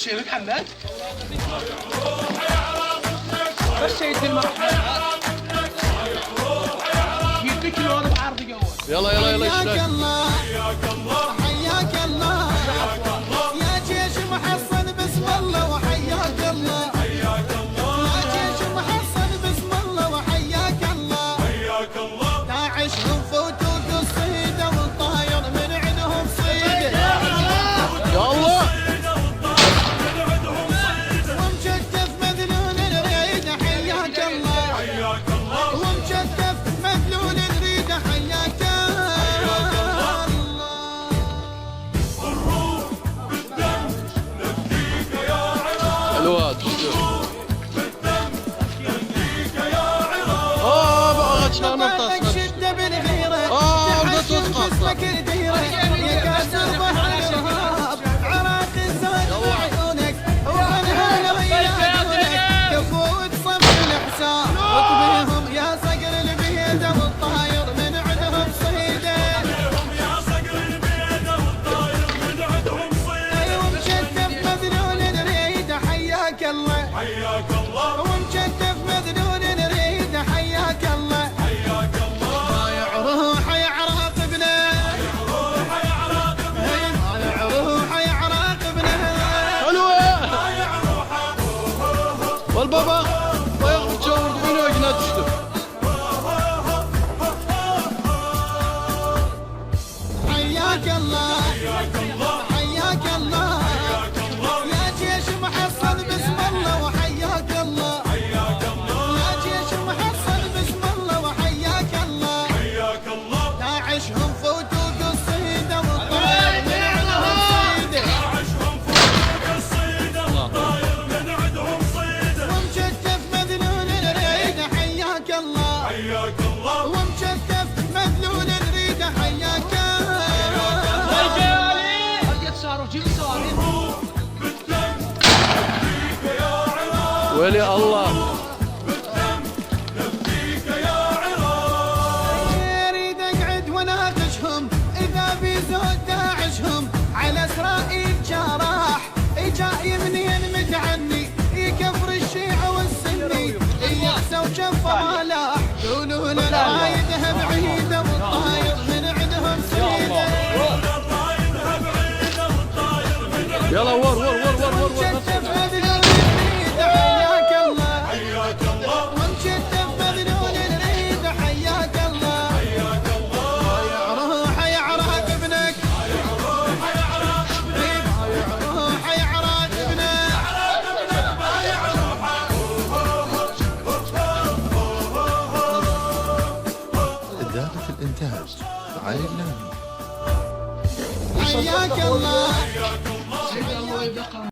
شيلك حماد بس يدي المرحلة يديك الوضع بعرض قوة يلا يلا يلا حياك الله حياك الله يا جيش محصن بسم الله وحياك الله يا جيش محصن بسم الله وحياك الله داعش فوتوا قصيده والطاير من عندهم صيده يا الله ومشتف مذلول الريد حياك الله ومشتف مذلول الريد حياك الله حلوات بقى نطاك شده بالغيره تحشم جسمك الديره يا كاسر بحر الارهاب عراق الزاد بعيونك وعنها ويعدونك كفوت صف الحساب اطبيهم يا صقر البيده والطاير من عندهم صيده ومشتف مذلول الريد حياك الله ومشتف مذلول الريد حياك الله ضايع روح يا عراقبنا ضايع روح يا عراقبنا حلوة والبابا ويغفر تشاور دخولي وجنا تشتف حياك الله حياك الله يا جيش محصن بسم الله وحياك الله يا جيش محصن بسم الله وحياك الله داعشهم فوتوا قصيده والطاير من عندهم صيده ومشتف مذلول الريد حياك الله ومشتف مذلول الريد حياك ولي الله اريد اقعد واناقشهم اذا بيزود داعشهم على اسرائيل جراح جاي منين متعني يكفر الشيعة والسني يأسوا وشفه ما لاح قولوا له رايدها بعيده والطاير من عندهم سيده يلا ور ومشتف مذلول الريد حياك الله ومشتف مذلول الريد حياك الله ضايع روح يا عراقبنك ضايع روح يا عراقبنك إدارة الإنتاج عايل لامي حياك الله الله يبقى